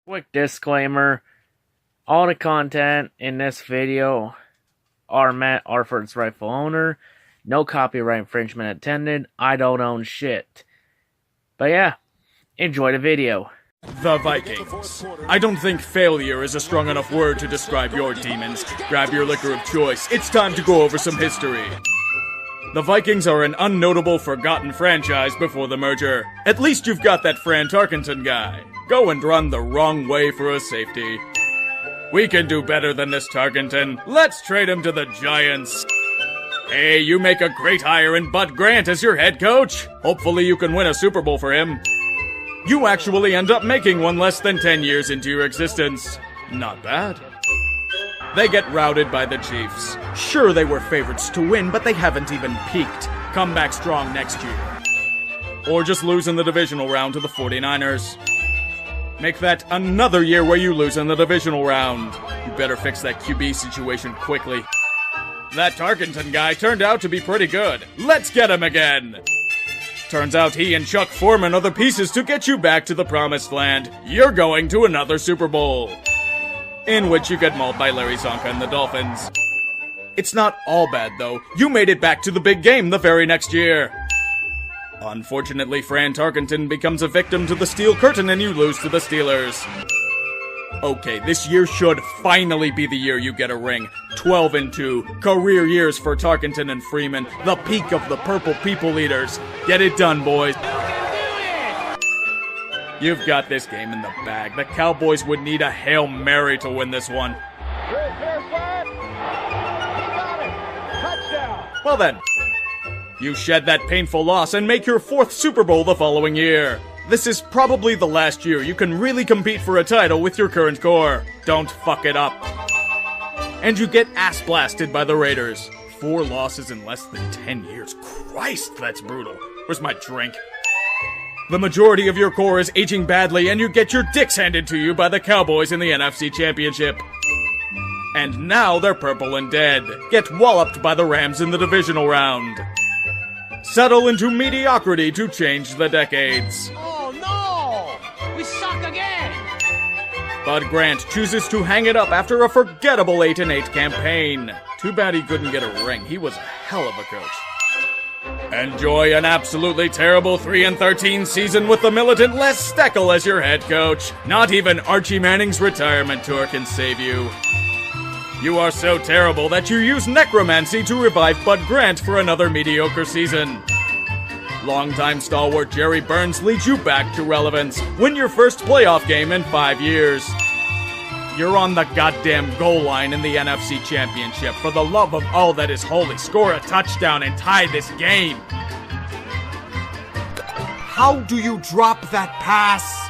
Quick disclaimer, all the content in this video are meant for its rightful owner. No copyright infringement intended. I don't own shit. But yeah, enjoy the video. The Vikings. I don't think failure is a strong enough word to describe your demons. Grab your liquor of choice. It's time to go over some history. The Vikings are an unnotable, forgotten franchise before the merger. At least you've got that Fran Tarkenton guy. Go and run the wrong way for a safety. We can do better than this Tarkenton. Let's trade him to the Giants. Hey, you make a great hire in Bud Grant as your head coach. Hopefully you can win a Super Bowl for him. You actually end up making one less than 10 years into your existence. Not bad. They get routed by the Chiefs. Sure, they were favorites to win, but they haven't even peaked. Come back strong next year. Or just lose in the divisional round to the 49ers. Make that another year where you lose in the divisional round. You better fix that QB situation quickly. That Tarkenton guy turned out to be pretty good. Let's get him again. Turns out he and Chuck Foreman are the pieces to get you back to the promised land. You're going to another Super Bowl, in which you get mauled by Larry Zonka and the Dolphins. It's not all bad, though. You made it back to the big game the very next year. Unfortunately, Fran Tarkenton becomes a victim to the steel curtain and you lose to the Steelers. Okay, this year should finally be the year you get a ring. 12-2, career years for Tarkenton and Freeman, the peak of the Purple People Eaters. Get it done, boys. You've got this game in the bag. The Cowboys would need a Hail Mary to win this one. Well then, you shed that painful loss and make your 4th Super Bowl the following year. This is probably the last year you can really compete for a title with your current core. Don't fuck it up. And you get ass blasted by the Raiders. 4 losses in less than 10 years. Christ, that's brutal. Where's my drink? The majority of your core is aging badly and you get your dicks handed to you by the Cowboys in the NFC Championship. And now they're purple and dead. Get walloped by the Rams in the divisional round. Settle into mediocrity to change the decades. Oh no! We suck again! Bud Grant chooses to hang it up after a forgettable 8-8 campaign. Too bad he couldn't get a ring. He was a hell of a coach. Enjoy an absolutely terrible 3-13 season with the militant Les Steckel as your head coach. Not even Archie Manning's retirement tour can save you. You are so terrible that you use necromancy to revive Bud Grant for another mediocre season. Longtime stalwart Jerry Burns leads you back to relevance. Win your first playoff game in 5 years. You're on the goddamn goal line in the NFC Championship. For the love of all that is holy, score a touchdown and tie this game. How do you drop that pass?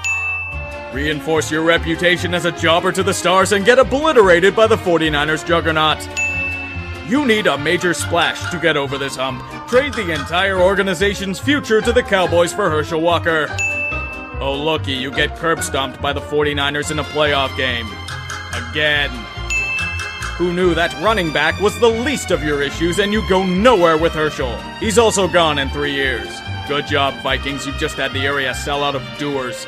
Reinforce your reputation as a jobber to the stars and get obliterated by the 49ers juggernaut. You need a major splash to get over this hump. Trade the entire organization's future to the Cowboys for Herschel Walker. Oh looky, you get curb stomped by the 49ers in a playoff game. Again. Who knew that running back was the least of your issues and you go nowhere with Herschel? He's also gone in 3 years. Good job, Vikings, you've just had the area sell out of doers.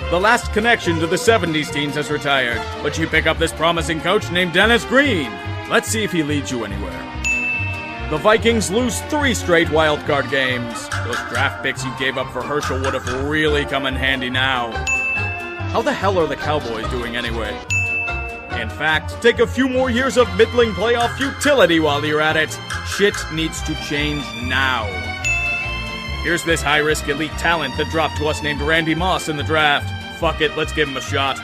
The last connection to the 70s teams has retired, but you pick up this promising coach named Dennis Green. Let's see if he leads you anywhere. The Vikings lose 3 straight wildcard games. Those draft picks you gave up for Herschel would have really come in handy now. How the hell are the Cowboys doing anyway? In fact, take a few more years of middling playoff futility while you're at it. Shit needs to change now. Here's this high-risk elite talent that dropped to us named Randy Moss in the draft. Fuck it, let's give him a shot.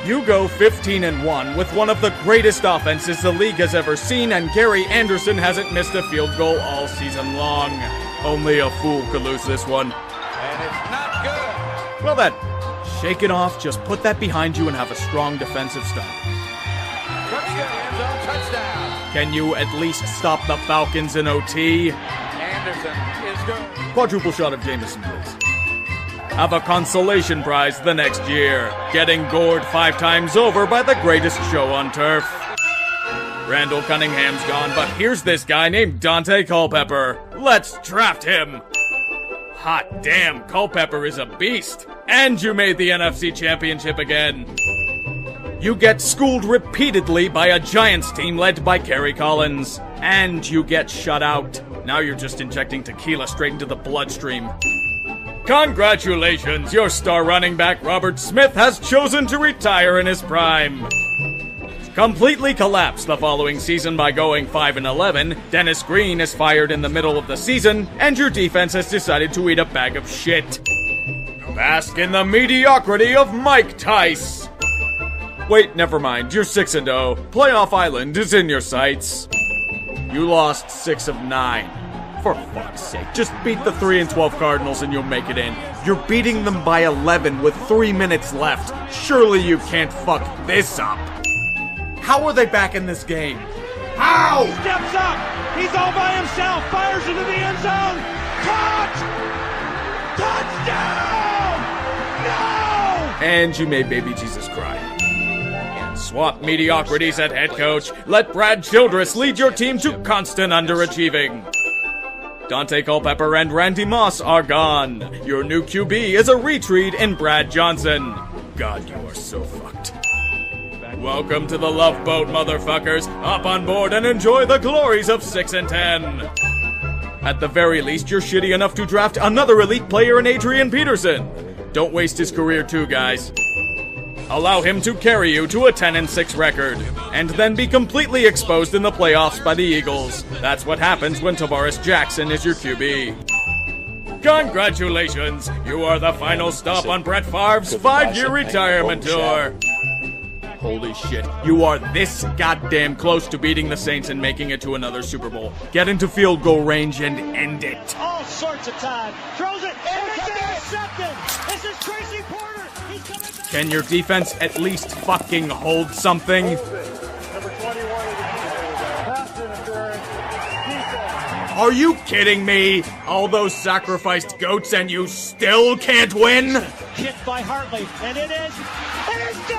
You go 15-1 with one of the greatest offenses the league has ever seen, and Gary Anderson hasn't missed a field goal all season long. Only a fool could lose this one. And it's not good. Well then, shake it off, just put that behind you and have a strong defensive stop. Touchdown. Can you at least stop the Falcons in OT? Anderson is good. Quadruple shot of Jameson, please. Have a consolation prize the next year. Getting gored 5 times over by the greatest show on turf. Randall Cunningham's gone, but here's this guy named Dante Culpepper. Let's draft him. Hot damn, Culpepper is a beast. And you made the NFC Championship again. You get schooled repeatedly by a Giants team led by Kerry Collins. And you get shut out. Now you're just injecting tequila straight into the bloodstream. Congratulations, your star running back Robert Smith has chosen to retire in his prime. Completely collapsed the following season by going 5-11, Dennis Green is fired in the middle of the season, and your defense has decided to eat a bag of shit. Bask in the mediocrity of Mike Tice. Wait, never mind, you're 6-0. Playoff Island is in your sights. You lost 6 of 9. For fuck's sake, just beat the 3-12 Cardinals and you'll make it in. You're beating them by 11 with 3 minutes left. Surely you can't fuck this up. How are they back in this game? How? He steps up. He's all by himself. Fires into the end zone. Caught! Touchdown! No! And you made baby Jesus cry. Swap mediocrities at head coach. Let Brad Childress lead your team to constant underachieving. Dante Culpepper and Randy Moss are gone. Your new QB is a retread in Brad Johnson. God, you are so fucked. Welcome to the Love Boat, motherfuckers. Hop on board and enjoy the glories of 6-10. At the very least, you're shitty enough to draft another elite player in Adrian Peterson. Don't waste his career too, guys. Allow him to carry you to a 10-6 record, and then be completely exposed in the playoffs by the Eagles. That's what happens when Tavares Jackson is your QB. Congratulations! You are the final stop on Brett Favre's 5-year retirement tour. Holy shit, you are this goddamn close to beating the Saints and making it to another Super Bowl. Get into field goal range and end it. All sorts of time. Throws it. And it's intercepted. This is Tracy Porter. He's coming back. Can your defense at least fucking hold something? Number 21 pass interference. Defense. Are you kidding me? All those sacrificed goats and you still can't win? Hit by Hartley. And it is good.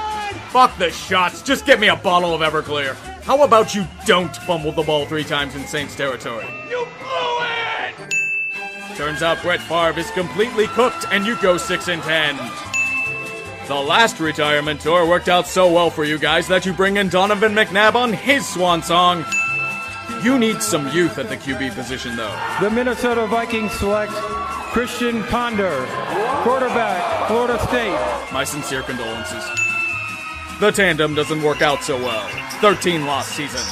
Fuck the shots, just get me a bottle of Everclear. How about you don't fumble the ball 3 times in Saints territory? You blew it! Turns out Brett Favre is completely cooked and you go 6-10. The last retirement tour worked out so well for you guys that you bring in Donovan McNabb on his swan song. You need some youth at the QB position though. The Minnesota Vikings select Christian Ponder, quarterback, Florida State. My sincere condolences. The tandem doesn't work out so well. 13-loss season.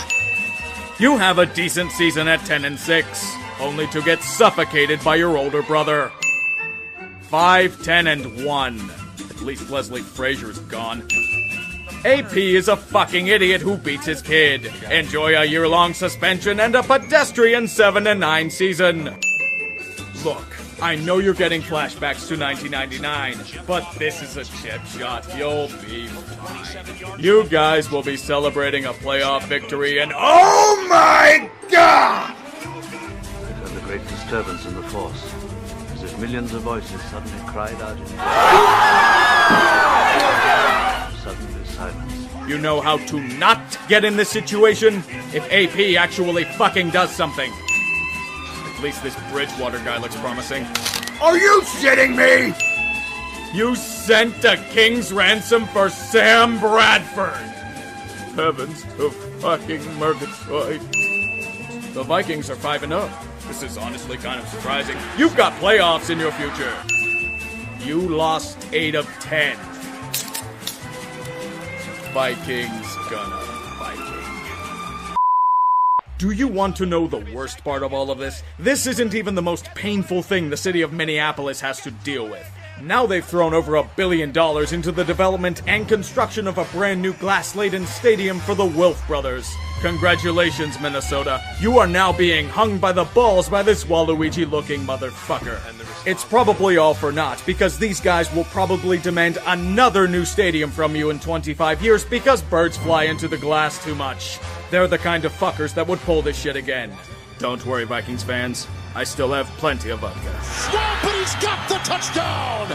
You have a decent season at 10-6, only to get suffocated by your older brother. 5-10-1. At least Leslie Frazier's gone. AP is a fucking idiot who beats his kid. Enjoy a year-long suspension and a pedestrian 7-9 season. Look, I know you're getting flashbacks to 1999, but this is a chip shot. You'll be fine. You guys will be celebrating a playoff victory and oh my god! It had a great disturbance in the force, as if millions of voices suddenly cried out in suddenly silence. You know how to not get in this situation? If AP actually fucking does something. At least this Bridgewater guy looks promising. Are you shitting me? You sent a king's ransom for Sam Bradford. Heavens to fucking Murgatroyd. The Vikings are 5-0. This is honestly kind of surprising. You've got playoffs in your future. You lost 8 of 10. Vikings gonna Viking. Do you want to know the worst part of all of this? This isn't even the most painful thing the city of Minneapolis has to deal with. Now they've thrown over $1 billion into the development and construction of a brand new glass-laden stadium for the Wilf brothers. Congratulations, Minnesota. You are now being hung by the balls by this Waluigi-looking motherfucker. It's probably all for naught, because these guys will probably demand another new stadium from you in 25 years because birds fly into the glass too much. They're the kind of fuckers that would pull this shit again. Don't worry, Vikings fans. I still have plenty of vodka. But he's got the touchdown!